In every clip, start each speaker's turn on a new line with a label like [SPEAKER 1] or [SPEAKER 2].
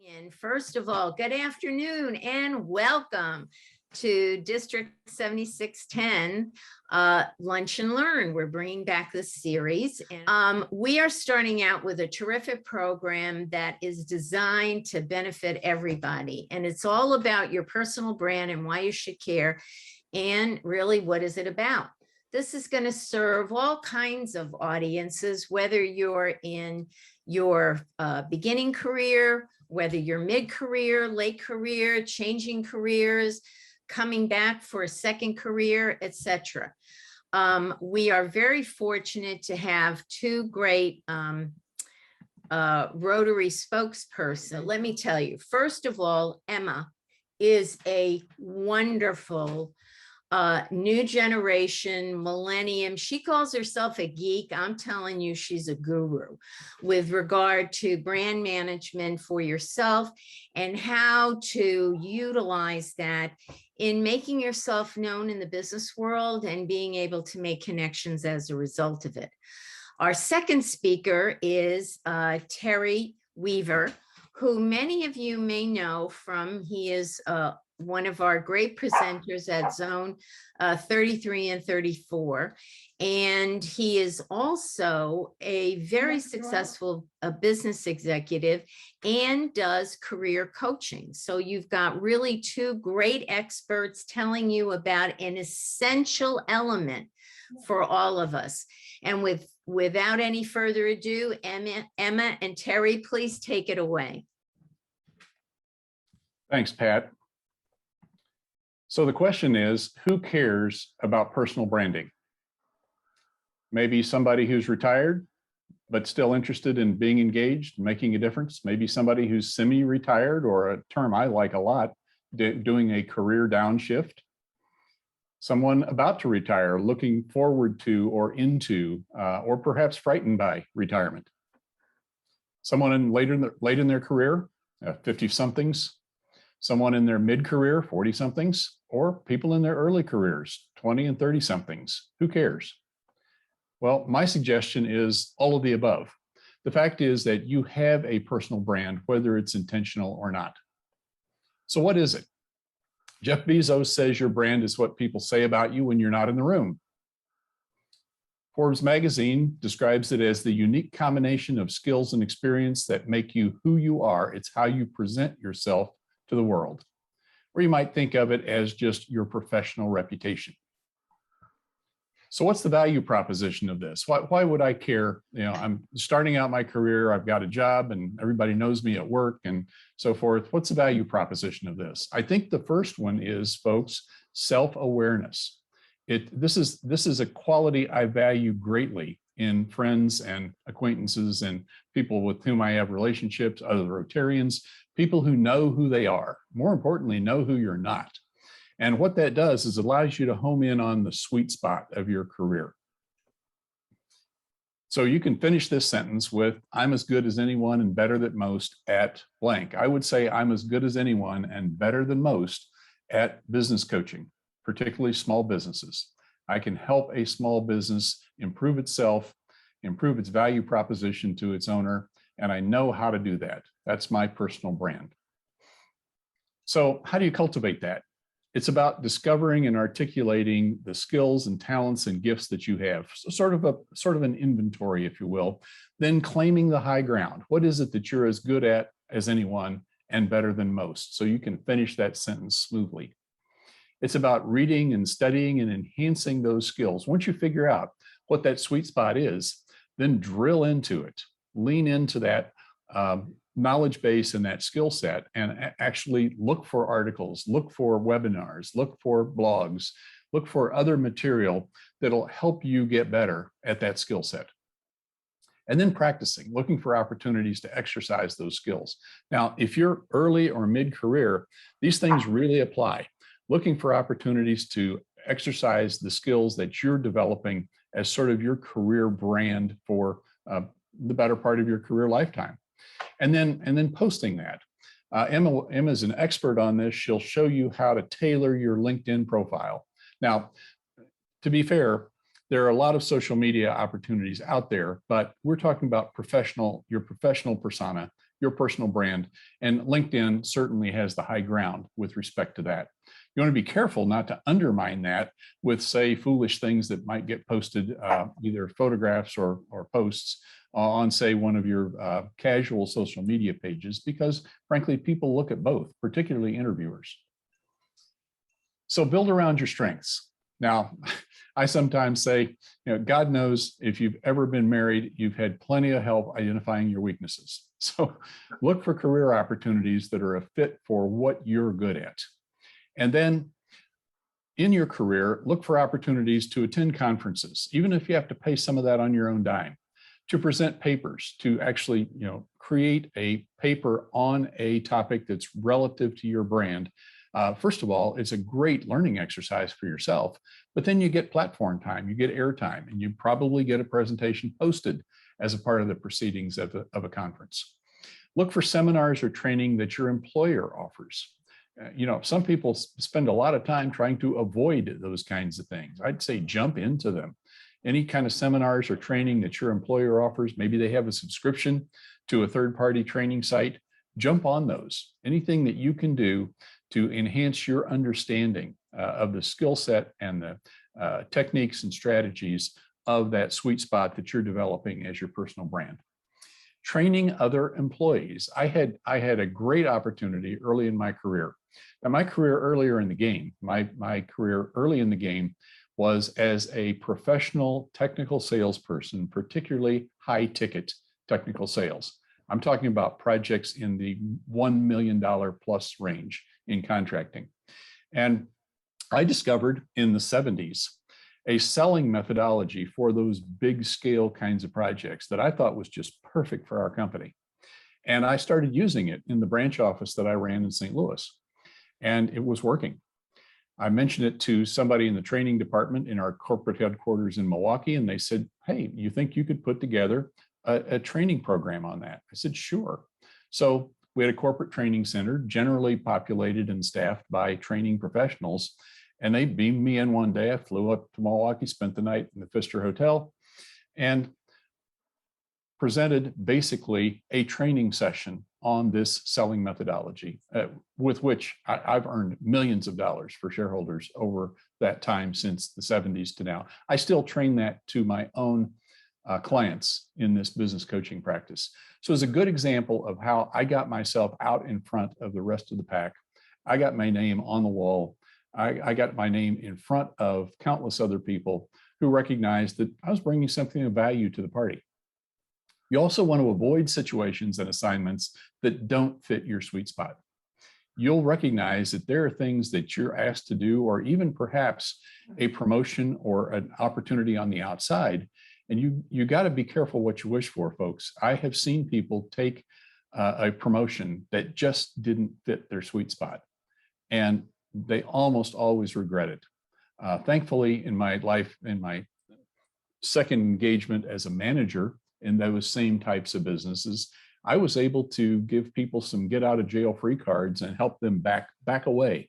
[SPEAKER 1] And first of all, good afternoon and welcome to District 7610 Lunch and Learn. We're bringing back this series. And, we are starting out with a terrific program that is designed to benefit everybody. And it's all about your personal brand and why you should care. And really, what is it about? This is going to serve all kinds of audiences, whether you're in your beginning career, whether you're mid-career, late career, changing careers, coming back for a second career, etc. We are very fortunate to have two great Rotary spokespersons. Let me tell you, first of all, Emma is a wonderful new generation, millennium. She calls herself a geek. I'm telling you, she's a guru with regard to brand management for yourself and how to utilize that in making yourself known in the business world and being able to make connections as a result of it. Our second speaker is Terry Weaver, who many of you may know from, he is one of our great presenters at Zone 33 and 34. And he is also a very successful business executive and does career coaching. So you've got really two great experts telling you about an essential element for all of us. And without any further ado, Emma and Terry, please take it away.
[SPEAKER 2] Thanks, Pat. So the question is, who cares about personal branding? Maybe somebody who's retired, but still interested in being engaged, making a difference. Maybe somebody who's semi-retired, or a term I like a lot, doing a career downshift. Someone about to retire, looking forward to or into, or perhaps frightened by retirement. Someone late in their career, 50-somethings. Someone in their mid-career, 40-somethings, or people in their early careers, 20 and 30-somethings. Who cares? Well, my suggestion is all of the above. The fact is that you have a personal brand, whether it's intentional or not. So what is it? Jeff Bezos says your brand is what people say about you when you're not in the room. Forbes magazine describes it as the unique combination of skills and experience that make you who you are. It's how you present yourself to the world, or you might think of it as just your professional reputation. So what's the value proposition of this? Why would I care? You know, I'm starting out my career, I've got a job and everybody knows me at work and so forth. What's the value proposition of this? I think the first one is, folks, self-awareness. This is a quality I value greatly in friends and acquaintances and people with whom I have relationships, other Rotarians, people who know who they are. More importantly, know who you're not. And what that does is allows you to home in on the sweet spot of your career. So you can finish this sentence with, I'm as good as anyone and better than most at blank. I would say I'm as good as anyone and better than most at business coaching, particularly small businesses. I can help a small business improve itself, improve its value proposition to its owner, and I know how to do that. That's my personal brand. So how do you cultivate that? It's about discovering and articulating the skills and talents and gifts that you have, so sort of an inventory, if you will, then claiming the high ground. What is it that you're as good at as anyone and better than most? So you can finish that sentence smoothly. It's about reading and studying and enhancing those skills. Once you figure out what that sweet spot is, then drill into it, lean into that knowledge base and that skill set, and actually look for articles, look for webinars, look for blogs, look for other material that'll help you get better at that skill set. And then practicing, looking for opportunities to exercise those skills. Now, if you're early or mid-career, these things really apply. Looking for opportunities to exercise the skills that you're developing as sort of your career brand for the better part of your career lifetime. And then posting that. Emma's an expert on this. She'll show you how to tailor your LinkedIn profile. Now, to be fair, there are a lot of social media opportunities out there, but we're talking about your professional persona, your personal brand. And LinkedIn certainly has the high ground with respect to that. You want to be careful not to undermine that with, say, foolish things that might get posted, either photographs or posts on, say, one of your casual social media pages, because frankly, people look at both, particularly interviewers. So build around your strengths. Now, I sometimes say, God knows if you've ever been married, you've had plenty of help identifying your weaknesses. So look for career opportunities that are a fit for what you're good at. And then in your career, look for opportunities to attend conferences, even if you have to pay some of that on your own dime, to present papers, to actually, create a paper on a topic that's relative to your brand. First of all, it's a great learning exercise for yourself, but then you get platform time, you get airtime, and you probably get a presentation posted as a part of the proceedings of a conference. Look for seminars or training that your employer offers. Some people spend a lot of time trying to avoid those kinds of things. I'd say jump into them. Any kind of seminars or training that your employer offers, maybe they have a subscription to a third-party training site, jump on those. Anything that you can do to enhance your understanding of the skill set and the techniques and strategies of that sweet spot that you're developing as your personal brand. Training other employees. I had a great opportunity early in my career. Now, my career earlier in the game, my career early in the game was as a professional technical salesperson, particularly high ticket technical sales. I'm talking about projects in the $1 million plus range in contracting. And I discovered in the 70s a selling methodology for those big scale kinds of projects that I thought was just perfect for our company. And I started using it in the branch office that I ran in St. Louis, and it was working. I mentioned it to somebody in the training department in our corporate headquarters in Milwaukee, and they said, "Hey, you think you could put together a training program on that?" I said, "Sure." So we had a corporate training center, generally populated and staffed by training professionals. And they beamed me in one day. I flew up to Milwaukee, spent the night in the Pfister Hotel, and presented basically a training session on this selling methodology, with which I've earned millions of dollars for shareholders over that time since the 70s to now. I still train that to my own clients in this business coaching practice. So it's a good example of how I got myself out in front of the rest of the pack. I got my name on the wall. I got my name in front of countless other people who recognized that I was bringing something of value to the party. You also want to avoid situations and assignments that don't fit your sweet spot. You'll recognize that there are things that you're asked to do, or even perhaps a promotion or an opportunity on the outside. And you got to be careful what you wish for, folks. I have seen people take a promotion that just didn't fit their sweet spot, and they almost always regret it. Thankfully, in my life, in my second engagement as a manager in those same types of businesses, I was able to give people some get out of jail free cards and help them back away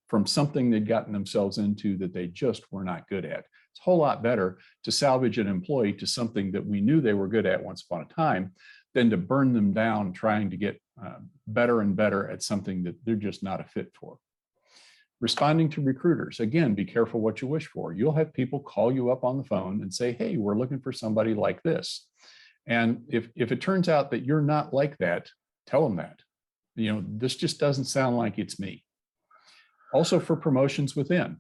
[SPEAKER 2] from something they'd gotten themselves into that they just were not good at. It's a whole lot better to salvage an employee to something that we knew they were good at once upon a time than to burn them down trying to get better and better at something that they're just not a fit for. Responding to recruiters, again, be careful what you wish for. You'll have people call you up on the phone and say, "Hey, we're looking for somebody like this." And if it turns out that you're not like that, tell them that. This just doesn't sound like it's me. Also, for promotions within,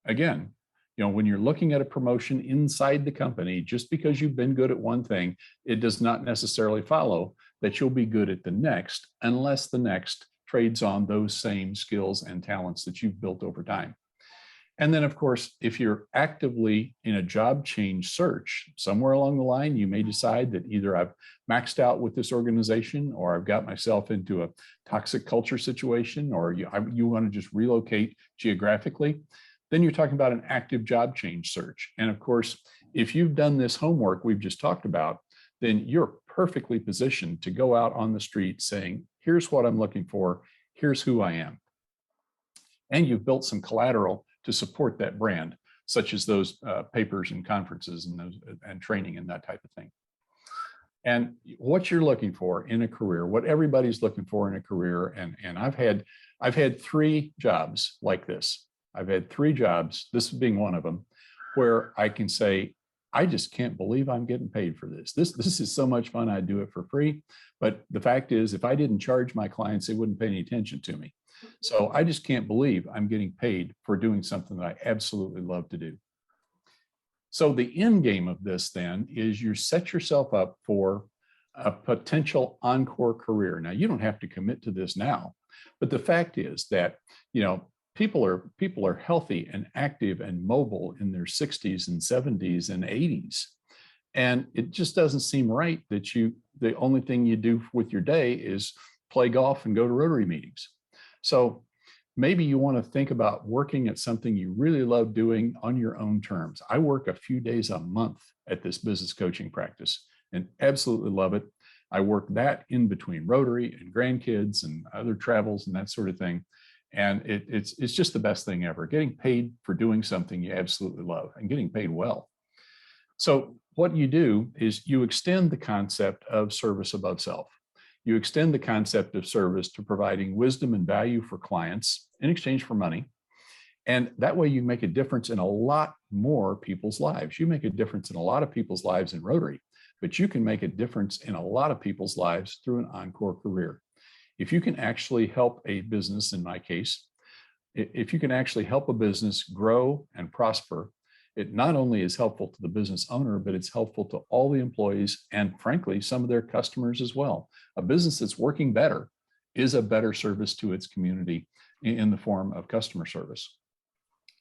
[SPEAKER 2] again, when you're looking at a promotion inside the company, just because you've been good at one thing, it does not necessarily follow that you'll be good at the next, unless the next trades on those same skills and talents that you've built over time. And then, of course, if you're actively in a job change search, somewhere along the line, you may decide that either I've maxed out with this organization, or I've got myself into a toxic culture situation, or you want to just relocate geographically. Then you're talking about an active job change search. And of course, if you've done this homework we've just talked about, then you're perfectly positioned to go out on the street saying, "Here's what I'm looking for. Here's who I am." And you've built some collateral to support that brand, such as those papers and conferences and training and that type of thing. And what you're looking for in a career, what everybody's looking for in a career. And I've had 3 jobs like this. I've had 3 jobs, this being one of them, where I can say, I just can't believe I'm getting paid for this. This is so much fun. I do it for free. But the fact is, if I didn't charge my clients, they wouldn't pay any attention to me. So I just can't believe I'm getting paid for doing something that I absolutely love to do. So the end game of this then is you set yourself up for a potential encore career. Now, you don't have to commit to this now, but the fact is that, people are healthy and active and mobile in their 60s and 70s and 80s. And it just doesn't seem right that the only thing you do with your day is play golf and go to Rotary meetings. So maybe you want to think about working at something you really love doing on your own terms. I work a few days a month at this business coaching practice and absolutely love it. I work that in between Rotary and grandkids and other travels and that sort of thing. And it's just the best thing ever, getting paid for doing something you absolutely love and getting paid well. So what you do is you extend the concept of service above self. You extend the concept of service to providing wisdom and value for clients in exchange for money. And that way you make a difference in a lot more people's lives. You make a difference in a lot of people's lives in Rotary, but you can make a difference in a lot of people's lives through an encore career. If you can actually help a business, in my case, if you can actually help a business grow and prosper, it not only is helpful to the business owner, but it's helpful to all the employees and frankly, some of their customers as well. A business that's working better is a better service to its community in the form of customer service.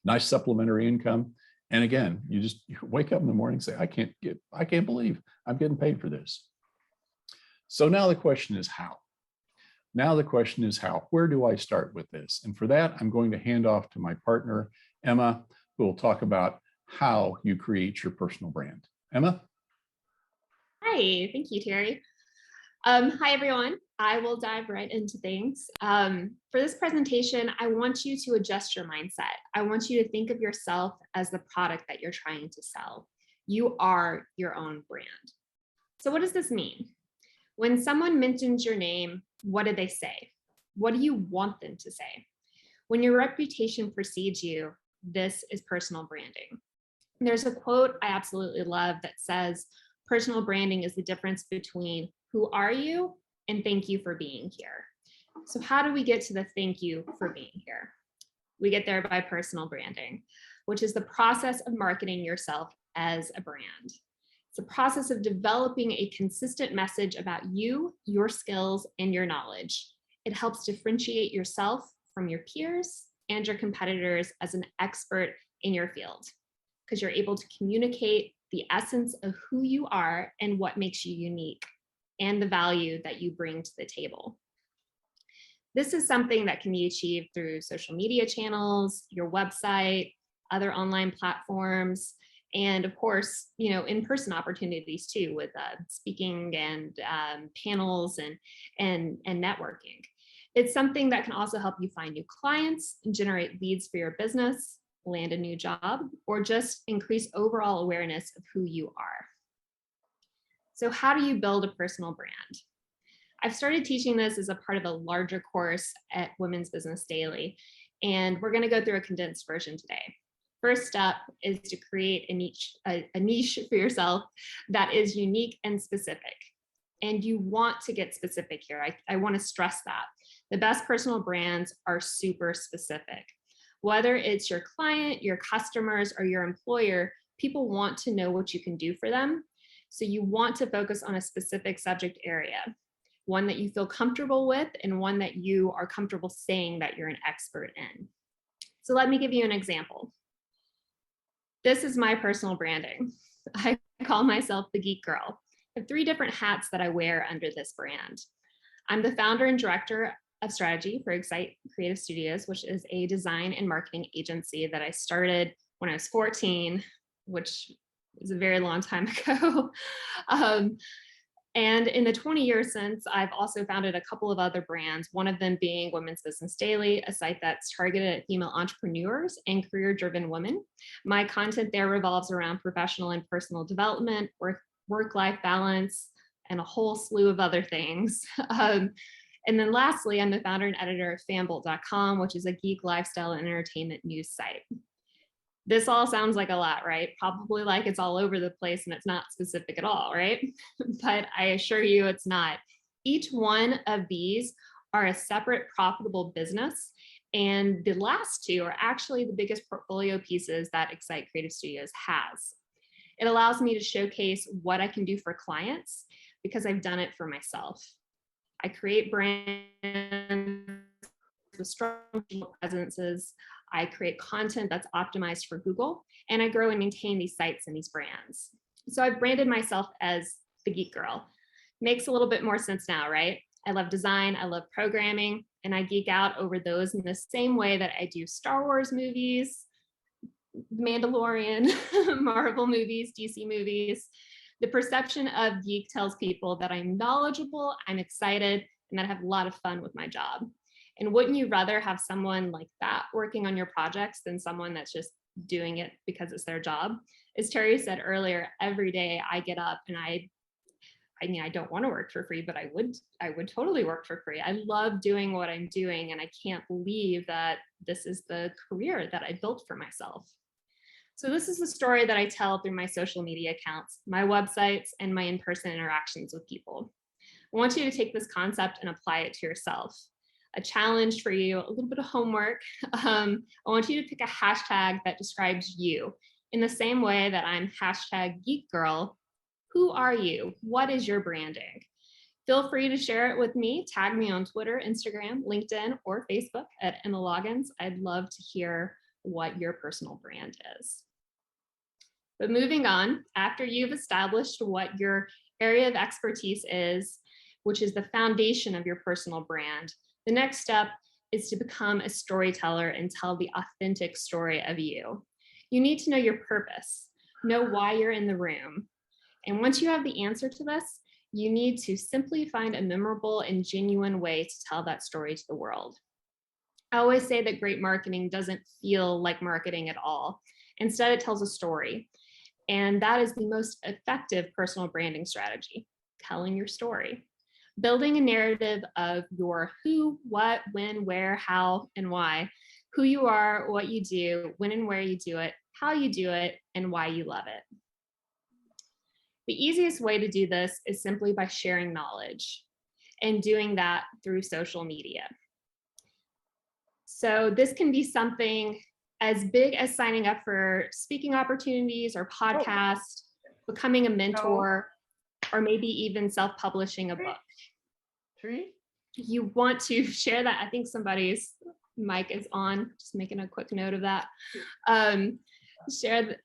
[SPEAKER 2] Nice supplementary income. And again, you wake up in the morning and say, I can't believe I'm getting paid for this. So now the question is how? Where do I start with this? And for that, I'm going to hand off to my partner, Emma, who will talk about how you create your personal brand. Emma?
[SPEAKER 3] Hi, thank you, Terry. Hi, everyone. I will dive right into things. For this presentation, I want you to adjust your mindset. I want you to think of yourself as the product that you're trying to sell. You are your own brand. So what does this mean? When someone mentions your name, what do they say? What do you want them to say? When your reputation precedes you, this is personal branding. There's a quote I absolutely love that says, personal branding is the difference between who are you and thank you for being here. So how do we get to the thank you for being here? We get there by personal branding, which is the process of marketing yourself as a brand. It's a process of developing a consistent message about you, your skills, and your knowledge. It helps differentiate yourself from your peers and your competitors as an expert in your field, because you're able to communicate the essence of who you are and what makes you unique and the value that you bring to the table. This is something that can be achieved through social media channels, your website, other online platforms, and of course, in-person opportunities too, with speaking and panels and networking. It's something that can also help you find new clients and generate leads for your business, land a new job, or just increase overall awareness of who you are. So how do you build a personal brand? I've started teaching this as a part of a larger course at Women's Business Daily, and we're going to go through a condensed version today. First step is to create a niche for yourself that is unique and specific. And you want to get specific here. I want to stress that. The best personal brands are super specific. Whether it's your client, your customers, or your employer, people want to know what you can do for them. So you want to focus on a specific subject area, one that you feel comfortable with and one that you are comfortable saying that you're an expert in. So let me give you an example. This is my personal branding. I call myself the Geek Girl. I have 3 different hats that I wear under this brand. I'm the founder and director of strategy for Excite Creative Studios, which is a design and marketing agency that I started when I was 14, which is a very long time ago. And in the 20 years since, I've also founded a couple of other brands, one of them being Women's Business Daily, a site that's targeted at female entrepreneurs and career-driven women. My content there revolves around professional and personal development, work-life balance, and a whole slew of other things. And then lastly, I'm the founder and editor of fanbolt.com, which is a geek lifestyle and entertainment news site. This all sounds like a lot, right? Probably like it's all over the place and it's not specific at all, right? But I assure you it's not. Each one of these are a separate profitable business. And the last two are actually the biggest portfolio pieces that Excite Creative Studios has. It allows me to showcase what I can do for clients because I've done it for myself. I create brands with strong presences. I create content that's optimized for Google, and I grow and maintain these sites and these brands. So I've branded myself as the geek girl. Makes a little bit more sense now, right? I love design, I love programming, and I geek out over those in the same way that I do Star Wars movies, Mandalorian, Marvel movies, DC movies. The perception of geek tells people that I'm knowledgeable, I'm excited, and that I have a lot of fun with my job. And wouldn't you rather have someone like that working on your projects than someone that's just doing it because it's their job? As Terry said earlier, every day I get up and I mean, I don't want to work for free, but I would totally work for free. I love doing what I'm doing, and I can't believe that this is the career that I built for myself. So this is the story that I tell through my social media accounts, my websites, and my in-person interactions with people. I want you to take this concept and apply it to yourself. A challenge for you, a little bit of homework. I want you to pick a hashtag that describes you in the same way that I'm hashtag geek girl. Who are you? What is your branding? Feel free to share it with me. Tag me on Twitter, Instagram, LinkedIn, or Facebook at Emma Loggins. I'd love to hear what your personal brand is. But moving on, after you've established what your area of expertise is, which is the foundation of your personal brand, the next step is to become a storyteller and tell the authentic story of you. You need to know your purpose, know why you're in the room. And once you have the answer to this, you need to simply find a memorable and genuine way to tell that story to the world. I always say that great marketing doesn't feel like marketing at all. Instead, it tells a story. And that is the most effective personal branding strategy, telling your story. Building a narrative of your who, what, when, where, how, and why, who you are, what you do, when and where you do it, how you do it, and why you love it. The easiest way to do this is simply by sharing knowledge and doing that through social media. So this can be something as big as signing up for speaking opportunities or podcasts, becoming a mentor, or maybe even self-publishing a book. You want to share that. I think somebody's mic is on, just making a quick note of that.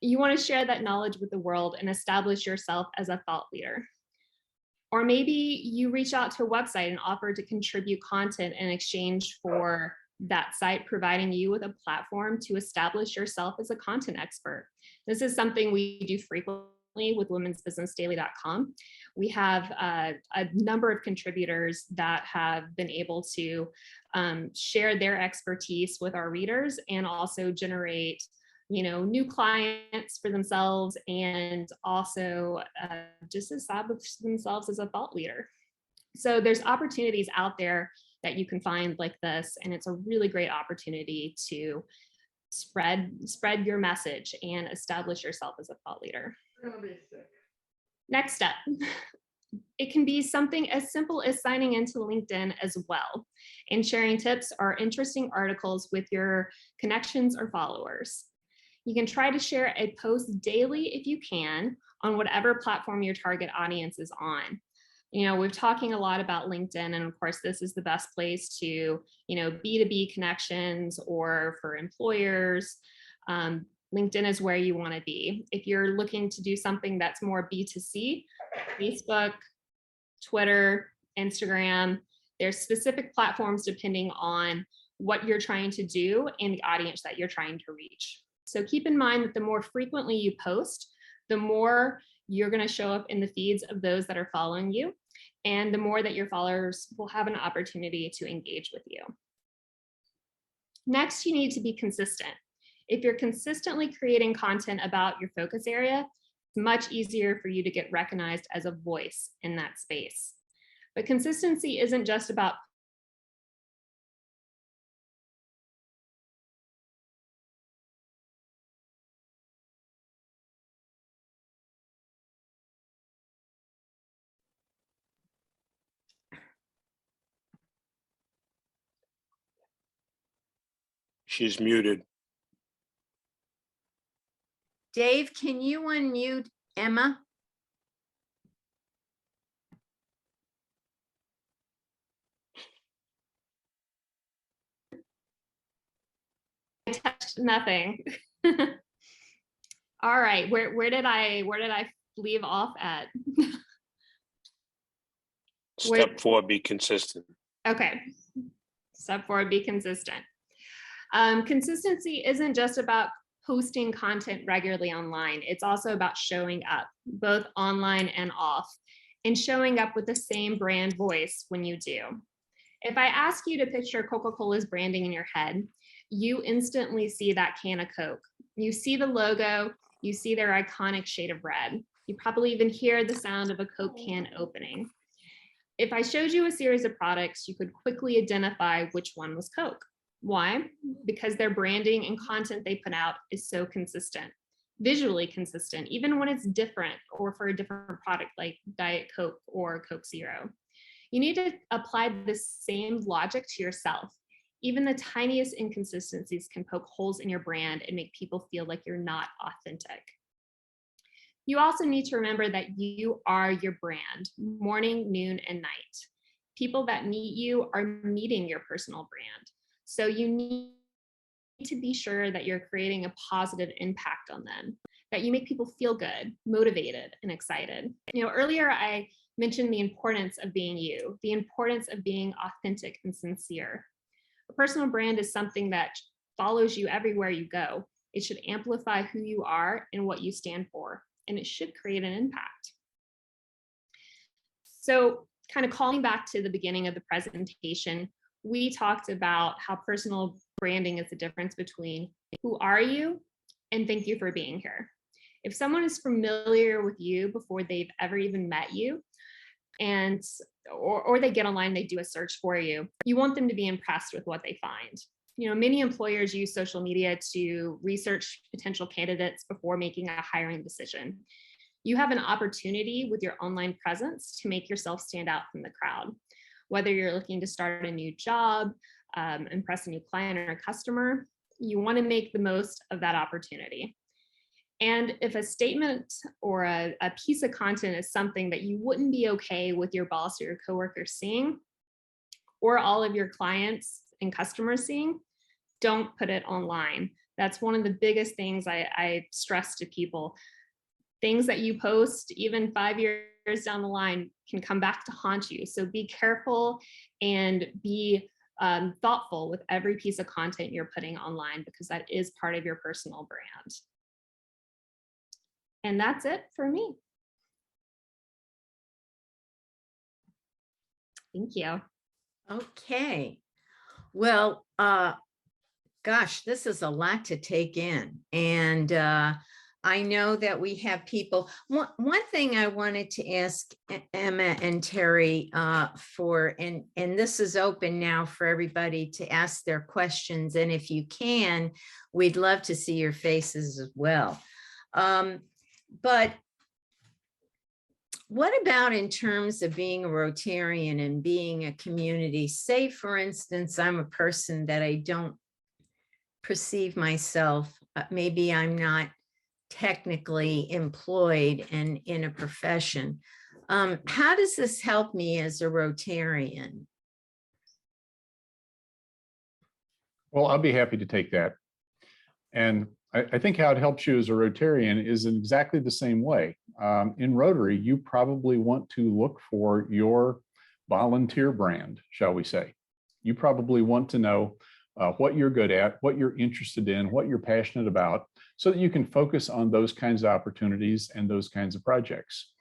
[SPEAKER 3] You want to share that knowledge with the world and establish yourself as a thought leader. Or maybe you reach out to a website and offer to contribute content in exchange for that site providing you with a platform to establish yourself as a content expert. This is something we do frequently with womensbusinessdaily.com. We have a number of contributors that have been able to share their expertise with our readers and also generate new clients for themselves, and also just establish themselves as a thought leader. So there's opportunities out there that you can find like this, and it's a really great opportunity to spread your message and establish yourself as a thought leader. Next step. It can be something as simple as signing into LinkedIn as well and sharing tips or interesting articles with your connections or followers. You can try to share a post daily if you can on whatever platform your target audience is on. We're talking a lot about LinkedIn, and of course, this is the best place to, B2B connections or for employers. LinkedIn is where you want to be. If you're looking to do something that's more B2C, Facebook, Twitter, Instagram, there's specific platforms depending on what you're trying to do and the audience that you're trying to reach. So keep in mind that the more frequently you post, the more you're going to show up in the feeds of those that are following you, and the more that your followers will have an opportunity to engage with you. Next, you need to be consistent. If you're consistently creating content about your focus area, It's much easier for you to get recognized as a voice in that space. But consistency isn't just about
[SPEAKER 4] She's muted.
[SPEAKER 1] Dave, can you unmute Emma?
[SPEAKER 3] I touched nothing. All right, where did I leave off at?
[SPEAKER 4] Step 4, be consistent.
[SPEAKER 3] Okay, step 4, be consistent. Consistency isn't just about posting content regularly online. It's also about showing up, both online and off, and showing up with the same brand voice when you do. If I ask you to picture Coca-Cola's branding in your head, you instantly see that can of Coke. You see the logo, you see their iconic shade of red. You probably even hear the sound of a Coke can opening. If I showed you a series of products, you could quickly identify which one was Coke. Why? Because their branding and content they put out is so consistent, visually consistent, even when it's different or for a different product like Diet Coke or Coke Zero. You need to apply the same logic to yourself. Even the tiniest inconsistencies can poke holes in your brand and make people feel like you're not authentic. You also need to remember that you are your brand, morning, noon, and night. People that meet you are meeting your personal brand. So you need to be sure that you're creating a positive impact on them, that you make people feel good, motivated, and excited. You know, earlier I mentioned the importance of being you, the importance of being authentic and sincere. A personal brand is something that follows you everywhere you go. It should amplify who you are and what you stand for, and it should create an impact. So kind of calling back to the beginning of the presentation, we talked about how personal branding is the difference between who are you and thank you for being here. If someone is familiar with you before they've ever even met you, and or they get online, they do a search for you, you want them to be impressed with what they find. You know, many employers use social media to research potential candidates before making a hiring decision. You have an opportunity with your online presence to make yourself stand out from the crowd. Whether you're looking to start a new job, impress a new client or a customer, you want to make the most of that opportunity. And if a statement or a piece of content is something that you wouldn't be okay with your boss or your coworkers seeing, or all of your clients and customers seeing, don't put it online. That's one of the biggest things I stress to people. Things that you post even 5 years down the line can come back to haunt you. So be careful and be thoughtful with every piece of content you're putting online, because that is part of your personal brand. And that's it for me. Thank you.
[SPEAKER 1] Okay. Well, gosh, this is a lot to take in. And I know that we have people. One thing I wanted to ask Emma and Terry for, and this is open now for everybody to ask their questions. And if you can, we'd love to see your faces as well. But what about in terms of being a Rotarian and being a community? Say, for instance, I'm a person that I don't perceive myself, maybe I'm not technically employed and in a profession. How does this help me as a Rotarian?
[SPEAKER 2] Well, I'll be happy to take that. And I think how it helps you as a Rotarian is in exactly the same way. In Rotary, you probably want to look for your volunteer brand, shall we say. You probably want to know what you're good at, what you're interested in, what you're passionate about, so that you can focus on those kinds of opportunities and those kinds of projects.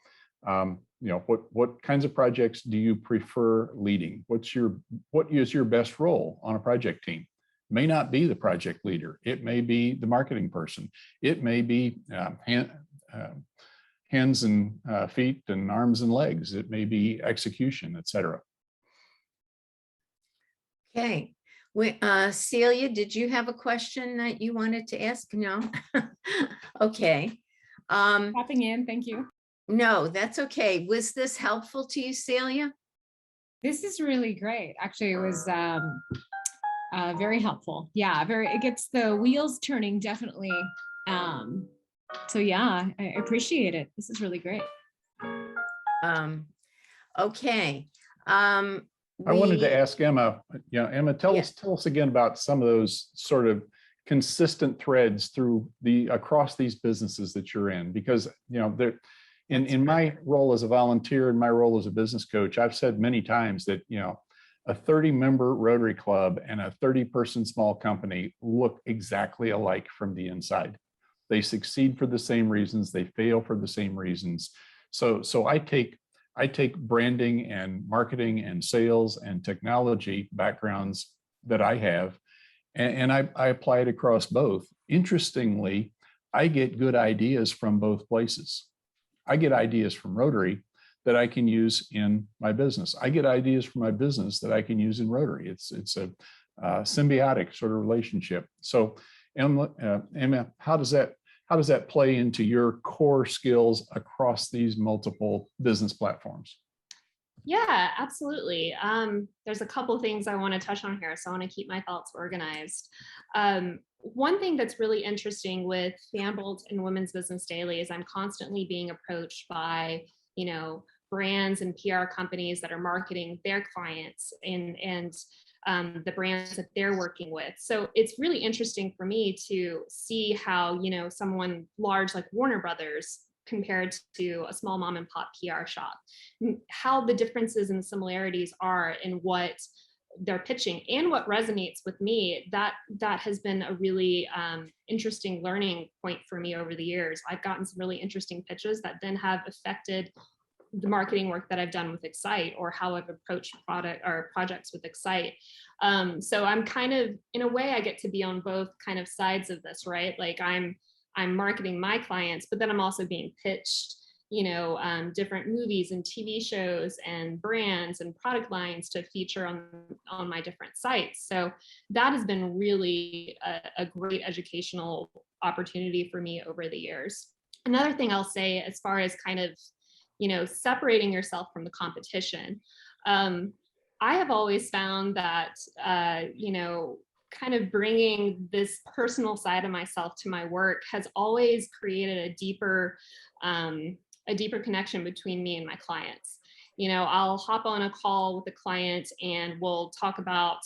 [SPEAKER 2] You know, what kinds of projects do you prefer leading? What is your best role on a project team? May not be the project leader. It may be the marketing person. It may be hands and feet and arms and legs. It may be execution, et cetera.
[SPEAKER 1] Okay. Celia, did you have a question that you wanted to ask? No? Okay.
[SPEAKER 5] Popping in, thank you.
[SPEAKER 1] No, that's okay. Was this helpful to you, Celia?
[SPEAKER 5] This is really great. Actually, it was very helpful. Yeah, it gets the wheels turning, definitely. So yeah, I appreciate it. This is really great.
[SPEAKER 1] Okay.
[SPEAKER 2] I wanted to ask Emma, Emma, tell us again about some of those sort of consistent threads through across these businesses that you're in, because, in my role as a volunteer and my role as a business coach, I've said many times that, a 30-member Rotary Club and a 30-person small company look exactly alike from the inside. They succeed for the same reasons. They fail for the same reasons. So I take branding and marketing and sales and technology backgrounds that I have, and I apply it across both. Interestingly, I get good ideas from both places. I get ideas from Rotary that I can use in my business. I get ideas from my business that I can use in Rotary. It's a symbiotic sort of relationship. So, Emma, how does that play into your core skills across these multiple business platforms?
[SPEAKER 3] Yeah, absolutely. There's a couple things I want to touch on here, so I want to keep my thoughts organized. One thing that's really interesting with Fanbolt and Women's Business Daily is I'm constantly being approached by, brands and PR companies that are marketing their clients and the brands that they're working with. So it's really interesting for me to see how, someone large like Warner Brothers compared to a small mom and pop PR shop, how the differences and similarities are in what they're pitching and what resonates with me. That has been a really interesting learning point for me over the years. I've gotten some really interesting pitches that then have affected the marketing work that I've done with Excite, or how I've approached product or projects with Excite. So I'm kind of, in a way, I get to be on both kind of sides of this, right? Like I'm marketing my clients, but then I'm also being pitched, different movies and TV shows and brands and product lines to feature on my different sites. So that has been really a great educational opportunity for me over the years. Another thing I'll say, as far as kind of, separating yourself from the competition, I have always found that, kind of bringing this personal side of myself to my work has always created a deeper connection between me and my clients. I'll hop on a call with a client and we'll talk about,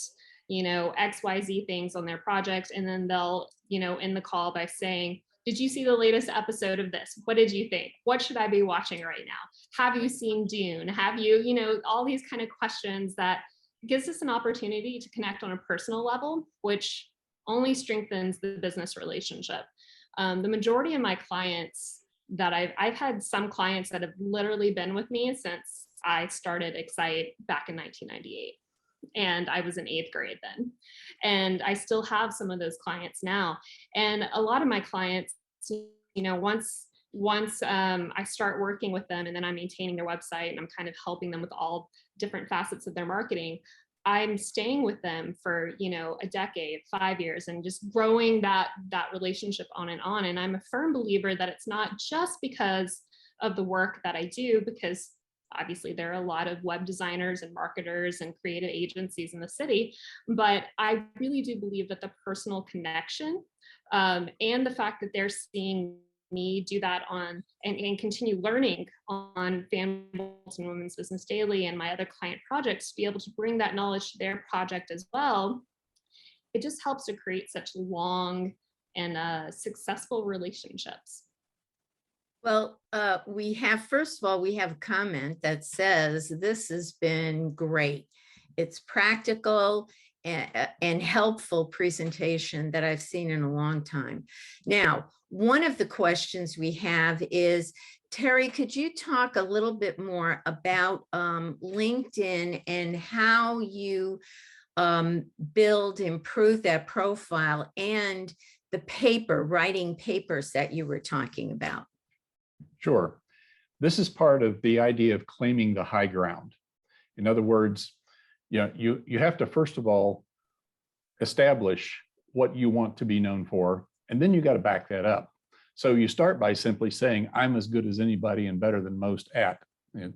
[SPEAKER 3] XYZ things on their project. And then they'll, end the call by saying, did you see the latest episode of this? What did you think? What should I be watching right now? Have you seen Dune? Have you, all these kind of questions that gives us an opportunity to connect on a personal level, which only strengthens the business relationship. The majority of my clients that I've had some clients that have literally been with me since I started Excite back in 1998. And I was in 8th grade then. And I still have some of those clients now. And a lot of my clients, once I start working with them and then I'm maintaining their website and I'm kind of helping them with all different facets of their marketing, I'm staying with them for, a decade, 5 years, and just growing that relationship on. And I'm a firm believer that it's not just because of the work that I do, because obviously there are a lot of web designers and marketers and creative agencies in the city, but I really do believe that the personal connection and the fact that they're seeing me do that on and continue learning on Fanbolt and Women's Business Daily and my other client projects, to be able to bring that knowledge to their project as well, it just helps to create such long and successful relationships.
[SPEAKER 1] Well, first of all, we have a comment that says, this has been great. It's practical and helpful presentation that I've seen in a long time. Now, one of the questions we have is, Terry, could you talk a little bit more about LinkedIn and how you improve that profile and the writing papers that you were talking about?
[SPEAKER 2] Sure. this is part of the idea of claiming the high ground. In other words, you have to, first of all, establish what you want to be known for, and then you got to back that up. So you start by simply saying, I'm as good as anybody and better than most at. And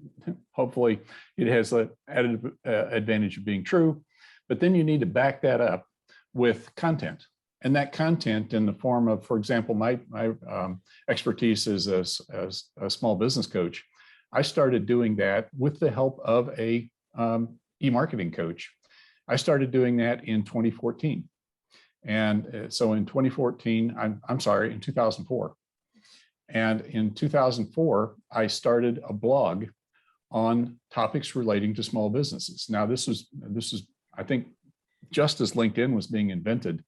[SPEAKER 2] hopefully it has the added advantage of being true, but then you need to back that up with content. And that content in the form of, for example, my expertise as a small business coach, I started doing that with the help of a e-marketing coach. I started doing that in 2014. And so in 2014, I'm sorry, in 2004. And in 2004, I started a blog on topics relating to small businesses. Now, this was, I think, just as LinkedIn was being invented.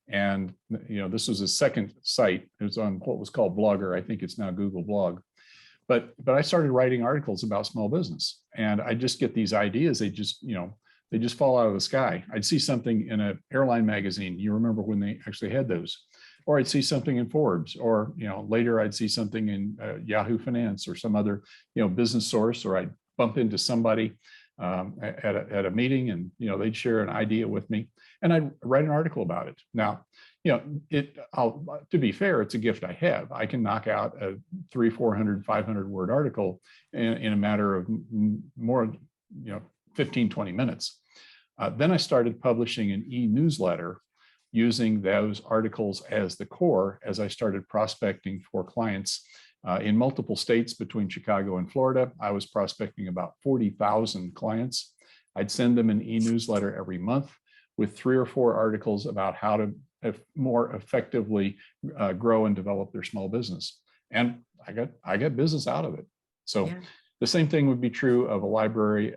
[SPEAKER 2] And, this was a second site. It was on what was called Blogger. I think it's now Google Blog. But I started writing articles about small business, and I just get these ideas. They just fall out of the sky. I'd see something in an airline magazine. You remember when they actually had those, or I'd see something in Forbes, or, later I'd see something in Yahoo Finance or some other, business source, or I'd bump into somebody at a meeting, and, they'd share an idea with me, and I'd write an article about it. Now, to be fair, it's a gift I have. I can knock out a 300, 400, 500 word article in a matter of more, 15, 20 minutes. Then I started publishing an e-newsletter using those articles as the core as I started prospecting for clients in multiple states between Chicago and Florida. I was prospecting about 40,000 clients. I'd send them an e-newsletter every month with 3 or 4 articles about how to more effectively grow and develop their small business. And I got business out of it. So yeah. The same thing would be true of a library.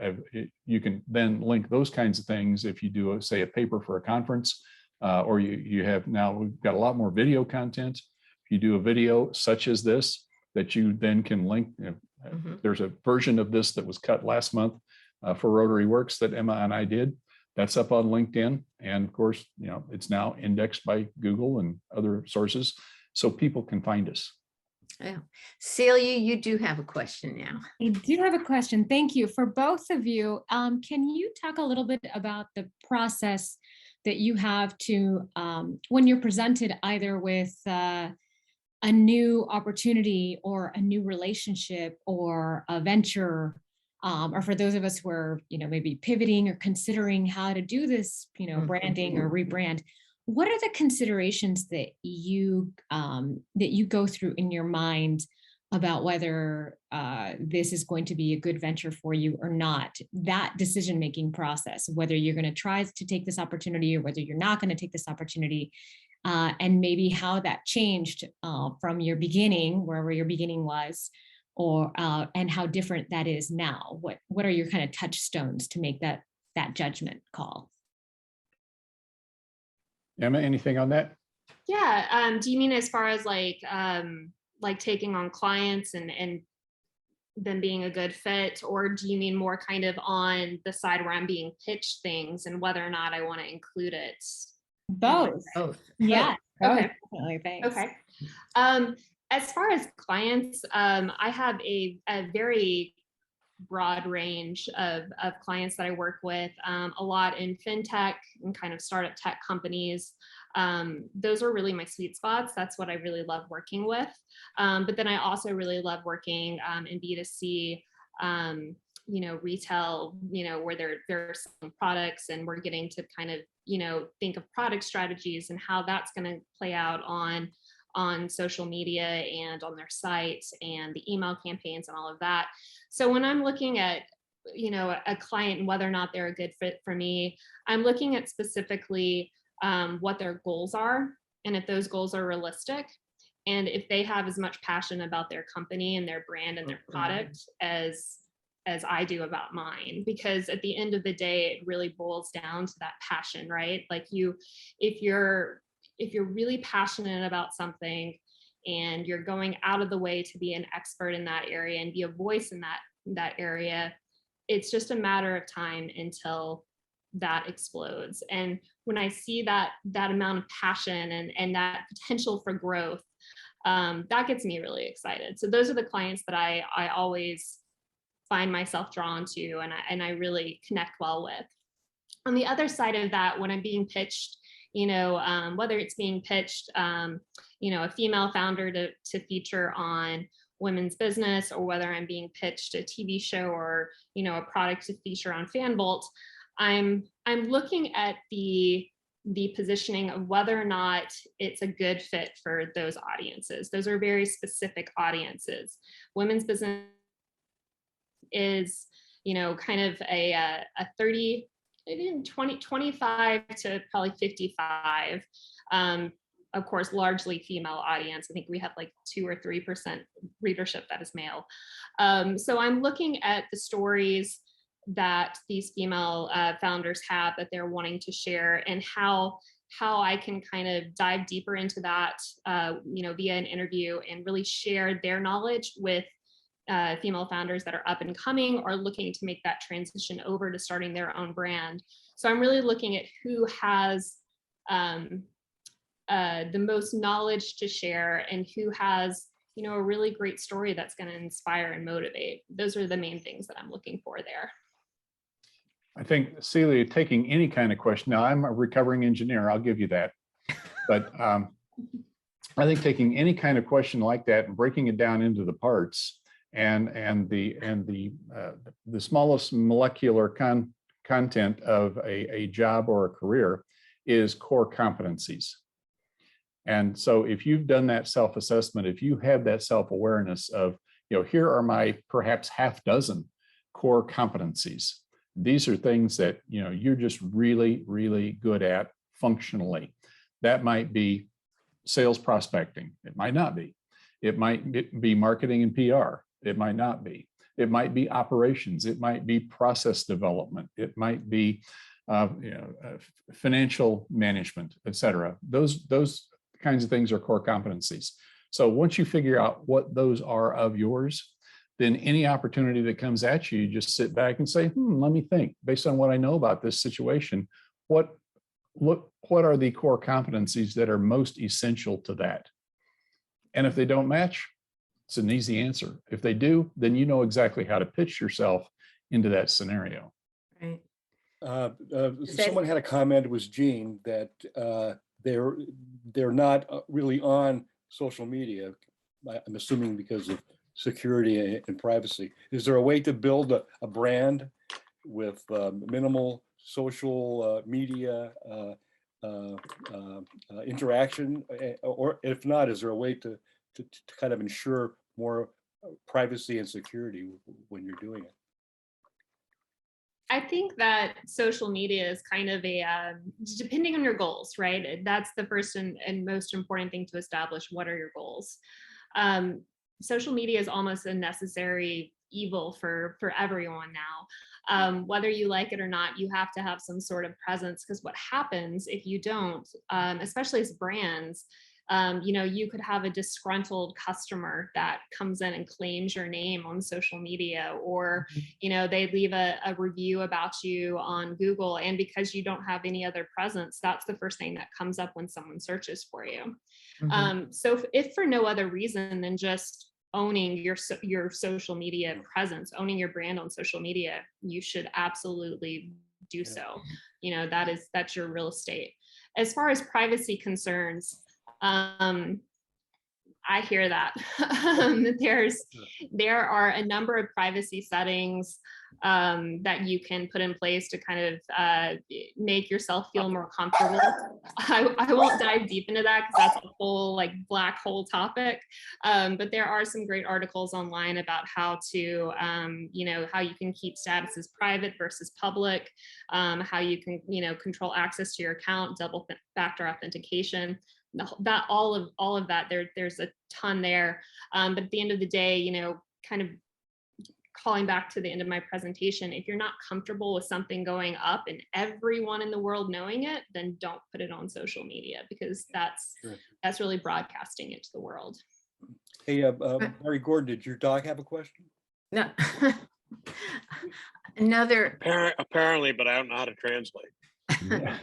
[SPEAKER 2] You can then link those kinds of things if you do, say, a paper for a conference, or you have, now we've got a lot more video content. If you do a video such as this, that you then can link. There's a version of this that was cut last month for Rotary Works that Emma and I did. That's up on LinkedIn. And of course, it's now indexed by Google and other sources, so people can find us.
[SPEAKER 1] Yeah. Celia, you do have a question now.
[SPEAKER 5] I do have a question. Thank you. For both of you, can you talk a little bit about the process that you have to, when you're presented either with a new opportunity or a new relationship or a venture, or for those of us who are, maybe pivoting or considering how to do this, branding or rebrand, what are the considerations that you go through in your mind about whether this is going to be a good venture for you or not? That decision-making process, whether you're going to try to take this opportunity or whether you're not going to take this opportunity, and maybe how that changed from your beginning, wherever your beginning was, or and how different that is now. What are your kind of touchstones to make that judgment call?
[SPEAKER 2] Emma, anything on that?
[SPEAKER 3] Yeah. Do you mean as far as like taking on clients and them being a good fit, or do you mean more kind of on the side where I'm being pitched things and whether or not I want to include it?
[SPEAKER 5] Both. Yeah.
[SPEAKER 3] Okay.
[SPEAKER 5] Definitely. Thanks.
[SPEAKER 3] Okay. As far as clients, I have a very broad range of clients that I work with, a lot in fintech and kind of startup tech companies. Those are really my sweet spots. That's what I really love working with. But then I also really love working in B2C, retail, where they're selling products and we're getting to kind of, think of product strategies and how that's going to play out on social media and on their sites and the email campaigns and all of that. So when I'm looking at, a client and whether or not they're a good fit for me, I'm looking at specifically what their goals are and if those goals are realistic and if they have as much passion about their company and their brand and their product as I do about mine. Because at the end of the day, it really boils down to that passion, right? Like if you're really passionate about something and you're going out of the way to be an expert in that area and be a voice in that area, it's just a matter of time until that explodes. And when I see that amount of passion and that potential for growth, that gets me really excited. So those are the clients that I always find myself drawn to, and I really connect well with. On the other side of that, when I'm being pitched, whether it's being pitched, a female founder to feature on women's business, or whether I'm being pitched a TV show or, a product to feature on FanVolt, I'm looking at the positioning of whether or not it's a good fit for those audiences. Those are very specific audiences. Women's business is, kind of a 30, 25 to probably 55. Of course, largely female audience. I think we have like 2 or 3% readership that is male. So I'm looking at the stories that these female founders have that they're wanting to share, and how I can kind of dive deeper into that, via an interview, and really share their knowledge with female founders that are up and coming or looking to make that transition over to starting their own brand. So I'm really looking at who has the most knowledge to share, and who has, a really great story that's going to inspire and motivate. Those are the main things that I'm looking for there.
[SPEAKER 2] I think, Celia, taking any kind of question, now I'm a recovering engineer, I'll give you that. But I think taking any kind of question like that and breaking it down into the parts, and the smallest molecular content of a job or a career is core competencies. And so if you've done that self-assessment, if you have that self-awareness of, here are my perhaps half dozen core competencies. These are things that, you're just really, really good at functionally. That might be sales prospecting. It might not be. It might be marketing and PR. It might not be. It might be operations. It might be process development. It might be financial management, et cetera. Those kinds of things are core competencies. So once you figure out what those are of yours, then any opportunity that comes at you, you just sit back and say, let me think, based on what I know about this situation, what are the core competencies that are most essential to that? And if they don't match, it's an easy answer. If they do, then you know exactly how to pitch yourself into that scenario.
[SPEAKER 1] Right.
[SPEAKER 6] Someone had a comment, it was Gene, that they're not really on social media. I'm assuming because of security and privacy. Is there a way to build a brand with minimal social media interaction? Or if not, is there a way to kind of ensure more privacy and security when you're doing it?
[SPEAKER 3] I think that social media is kind of depending on your goals, right? That's the first and most important thing to establish. What are your goals? Social media is almost a necessary evil for everyone now. Whether you like it or not, you have to have some sort of presence, because what happens if you don't, especially as brands, you could have a disgruntled customer that comes in and claims your name on social media, or, they leave a review about you on Google. And because you don't have any other presence, that's the first thing that comes up when someone searches for you. So if for no other reason than just owning your social media presence, owning your brand on social media, you should absolutely do so. That's your real estate. As far as privacy concerns, I hear that. There are a number of privacy settings that you can put in place to kind of make yourself feel more comfortable. I won't dive deep into that because that's a whole black hole topic. But there are some great articles online about how to, how you can keep statuses private versus public, how you can, control access to your account, double factor authentication. That all of that, there's a ton there. But at the end of the day, kind of calling back to the end of my presentation, if you're not comfortable with something going up and everyone in the world knowing it, then don't put it on social media, because that's really broadcasting it to the world.
[SPEAKER 6] Hey, Mary Gordon, did your dog have a question?
[SPEAKER 1] No. Another.
[SPEAKER 4] Apparently, but I don't know how to translate.
[SPEAKER 2] Yeah.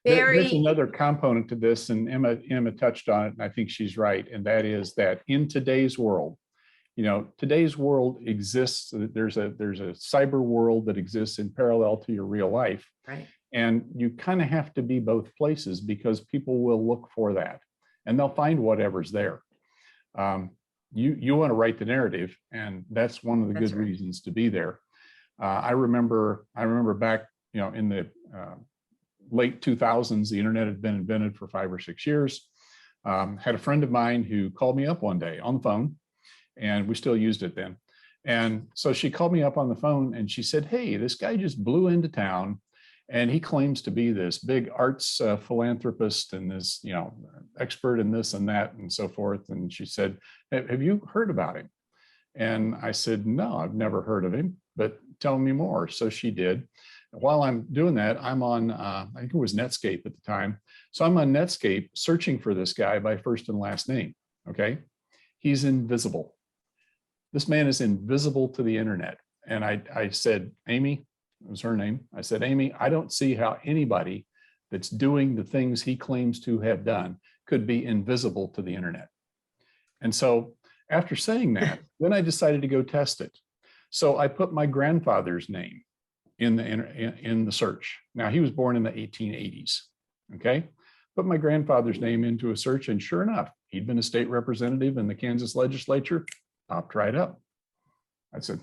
[SPEAKER 2] There's
[SPEAKER 1] Very,
[SPEAKER 2] another component to this, and Emma touched on it, and I think she's right. And that is that in today's world, today's world exists. There's a cyber world that exists in parallel to your real life.
[SPEAKER 1] right.
[SPEAKER 2] And you kind of have to be both places because people will look for that and they'll find whatever's there. You want to write the narrative, and that's one of the
[SPEAKER 1] That's
[SPEAKER 2] good
[SPEAKER 1] right.
[SPEAKER 2] reasons to be there. I remember back, in the late 2000s, the internet had been invented for 5 or 6 years. Had a friend of mine who called me up one day on the phone, and we still used it then. And so she called me up on the phone and she said, "Hey, this guy just blew into town and he claims to be this big arts philanthropist and this, expert in this and that and so forth." And she said, "Have you heard about him?" And I said, "No, I've never heard of him, but tell me more." So she did. While I'm doing that, I'm on, I think it was Netscape at the time. So I'm on Netscape searching for this guy by first and last name. Okay. He's invisible. This man is invisible to the internet. And I said, "Amy," it was her name. I said, "Amy, I don't see how anybody that's doing the things he claims to have done could be invisible to the internet." And so after saying that, then I decided to go test it. So I put my grandfather's name in the search. Now, he was born in the 1880s. Okay. Put my grandfather's name into a search, and sure enough, he'd been a state representative in the Kansas legislature, popped right up. I said,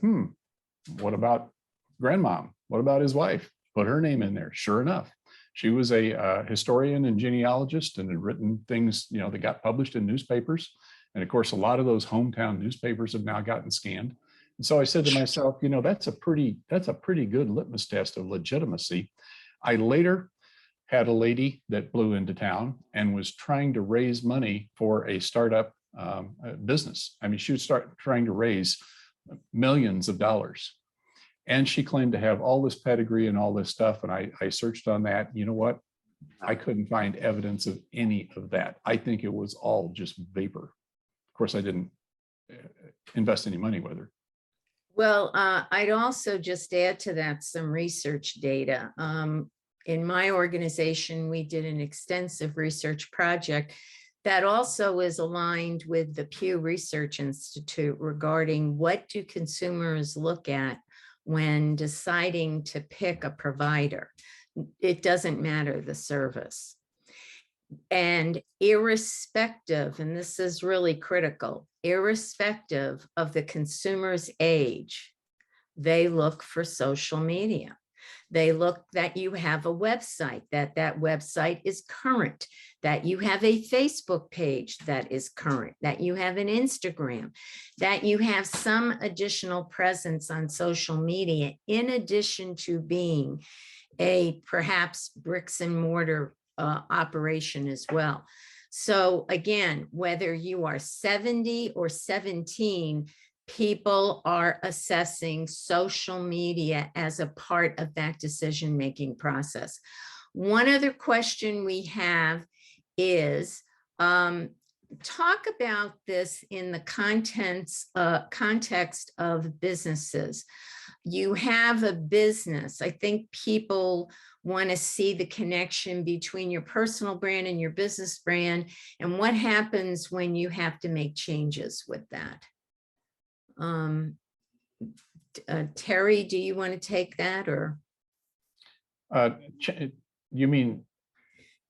[SPEAKER 2] what about grandmom? What about his wife? Put her name in there. Sure enough, she was a historian and genealogist and had written things, that got published in newspapers. And of course, a lot of those hometown newspapers have now gotten scanned. And so I said to myself, that's a pretty good litmus test of legitimacy. I later had a lady that blew into town and was trying to raise money for a startup business. I mean, she was trying to raise millions of dollars. And she claimed to have all this pedigree and all this stuff. And I searched on that. You know what? I couldn't find evidence of any of that. I think it was all just vapor. Of course, I didn't invest any money with her.
[SPEAKER 1] Well, I'd also just add to that some research data. In my organization, we did an extensive research project that also is aligned with the Pew Research Institute regarding what do consumers look at when deciding to pick a provider. It doesn't matter the service. And irrespective, and this is really critical, irrespective of the consumer's age, they look for social media. They look that you have a website, that website is current, that you have a Facebook page that is current, that you have an Instagram, that you have some additional presence on social media, in addition to being a perhaps bricks and mortar operation as well. So again, whether you are 70 or 17, people are assessing social media as a part of that decision-making process. One other question we have is, talk about this in the context of businesses. You have a business. I think people want to see the connection between your personal brand and your business brand, and what happens when you have to make changes with that. Terry, do you want to take that, or?
[SPEAKER 2] You mean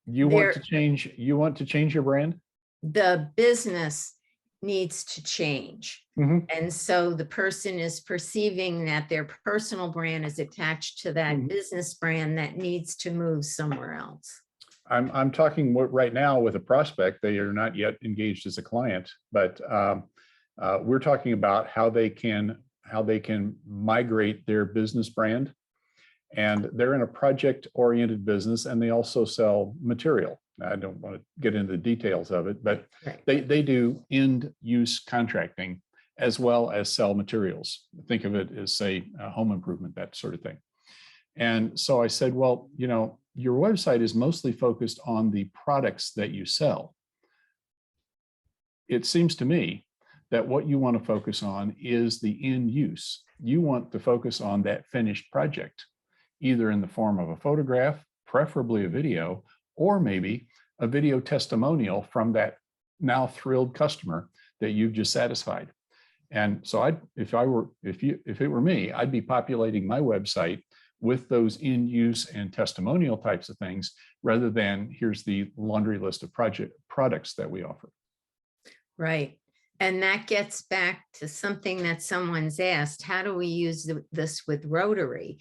[SPEAKER 2] you want to change? You want to change your brand?
[SPEAKER 1] The business needs to change.
[SPEAKER 2] Mm-hmm.
[SPEAKER 1] And so the person is perceiving that their personal brand is attached to that business brand that needs to move somewhere else.
[SPEAKER 2] I'm talking right now with a prospect. They are not yet engaged as a client, but we're talking about how they can migrate their business brand. And they're in a project-oriented business, and they also sell material. I don't want to get into the details of it, but they do end-use contracting as well as sell materials. Think of it as, say, home improvement, that sort of thing. And so I said, well, your website is mostly focused on the products that you sell. It seems to me that what you want to focus on is the end use. You want to focus on that finished project, either in the form of a photograph, preferably a video, or maybe a video testimonial from that now thrilled customer that you've just satisfied. And so if it were me, I'd be populating my website with those in use and testimonial types of things, rather than here's the laundry list of products that we offer.
[SPEAKER 1] Right. And that gets back to something that someone's asked, how do we use this with Rotary?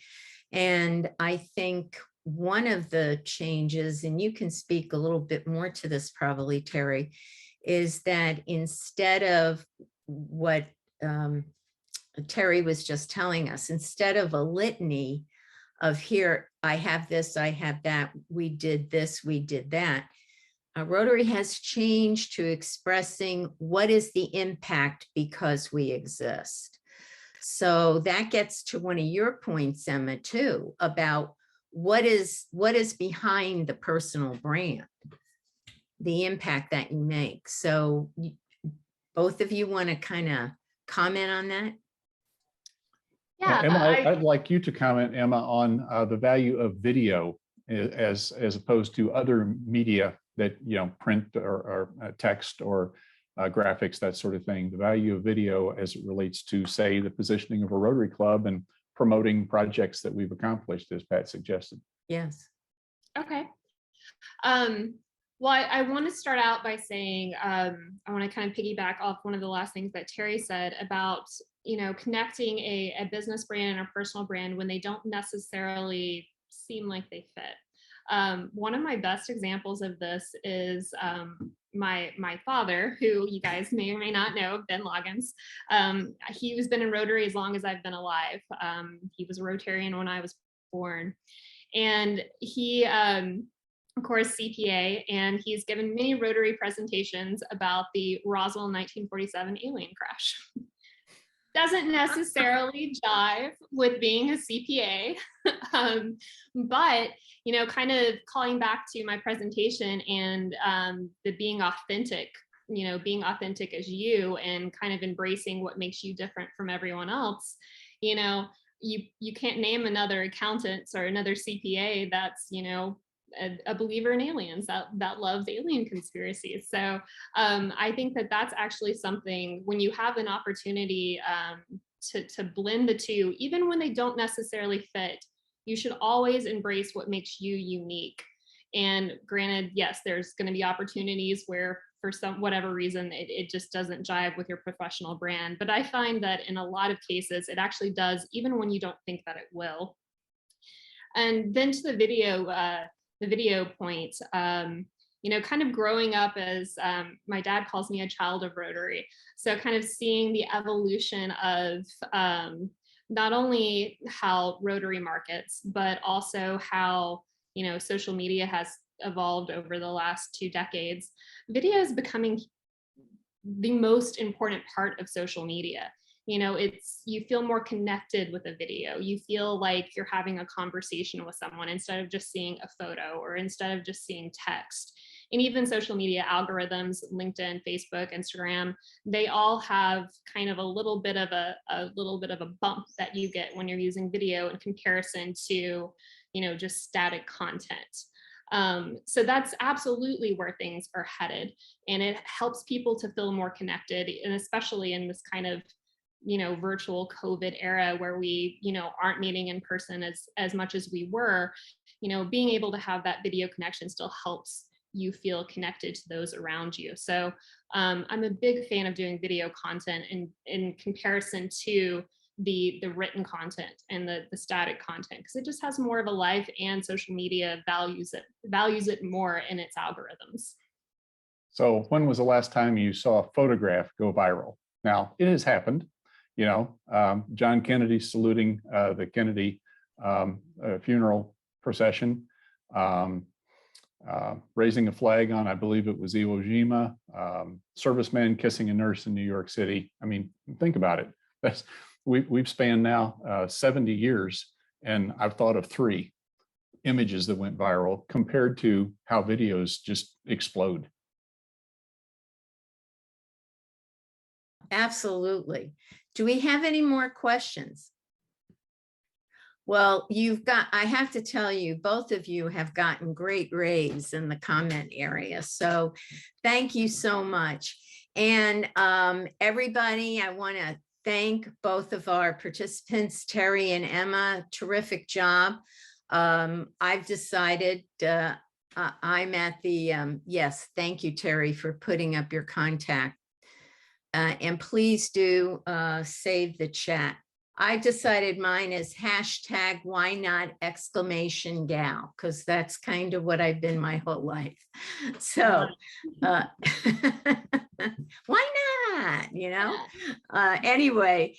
[SPEAKER 1] And I think one of the changes, and you can speak a little bit more to this probably, Terry, is that instead of what Terry was just telling us, instead of a litany of here, I have this, I have that, we did this, we did that, Rotary has changed to expressing what is the impact because we exist. So that gets to one of your points, Emma, too, about what is behind the personal brand, the impact that you make. So both of you want to kind of comment on that?
[SPEAKER 3] Yeah,
[SPEAKER 2] Emma, I'd like you to comment, Emma, on the value of video as opposed to other media that, print or text or graphics, that sort of thing. The value of video as it relates to, say, the positioning of a Rotary Club and promoting projects that we've accomplished, as Pat suggested.
[SPEAKER 1] Yes.
[SPEAKER 3] Okay. Well, I want to start out by saying I want to kind of piggyback off one of the last things that Terry said about, connecting a business brand and a personal brand when they don't necessarily seem like they fit. One of my best examples of this is my father, who you guys may or may not know, Ben Loggins. He has been in Rotary as long as I've been alive. He was a Rotarian when I was born. And he, of course, CPA, and he's given many Rotary presentations about the Roswell 1947 alien crash. Doesn't necessarily jive with being a CPA, but, kind of calling back to my presentation and the being authentic, being authentic as you and kind of embracing what makes you different from everyone else. You can't name another accountant or another CPA that's, a believer in aliens that loves alien conspiracies. So I think that that's actually something, when you have an opportunity to blend the two, even when they don't necessarily fit, you should always embrace what makes you unique. And granted, yes, there's going to be opportunities where for whatever reason, it just doesn't jive with your professional brand. But I find that in a lot of cases, it actually does, even when you don't think that it will. And then to the video point, kind of growing up as my dad calls me a child of Rotary. So kind of seeing the evolution of not only how Rotary markets, but also how, social media has evolved over the last 2 decades. Video is becoming the most important part of social media. You feel more connected with a video. You feel like you're having a conversation with someone instead of just seeing a photo or instead of just seeing text. And even social media algorithms, LinkedIn, Facebook, Instagram, they all have kind of a little bit of a bump that you get when you're using video in comparison to, just static content. So that's absolutely where things are headed. And it helps people to feel more connected, and especially in this kind of virtual COVID era where we, aren't meeting in person as much as we were, being able to have that video connection still helps you feel connected to those around you. So I'm a big fan of doing video content in comparison to the written content and the static content, because it just has more of a life, and social media values it more in its algorithms.
[SPEAKER 2] So when was the last time you saw a photograph go viral? Now, it has happened. John Kennedy saluting the Kennedy funeral procession, raising a flag on, I believe it was Iwo Jima, servicemen kissing a nurse in New York City. I mean, think about it. We've spanned now 70 years, and I've thought of 3 images that went viral compared to how videos just explode.
[SPEAKER 1] Absolutely. Do we have any more questions? Well, I have to tell you, both of you have gotten great raves in the comment area. So thank you so much. And everybody, I want to thank both of our participants, Terry and Emma. Terrific job. I've decided I'm at the, yes, thank you, Terry, for putting up your contact. And please do save the chat. I decided mine is hashtag why not exclamation gal, because that's kind of what I've been my whole life. So why not, you know? Anyway,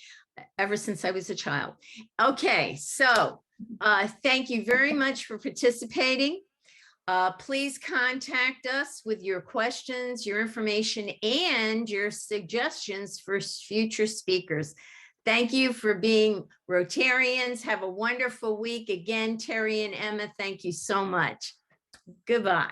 [SPEAKER 1] ever since I was a child. Okay, so thank you very much for participating. Please contact us with your questions, your information, and your suggestions for future speakers. Thank you for being Rotarians. Have a wonderful week. Again, Terry and Emma, thank you so much. Goodbye.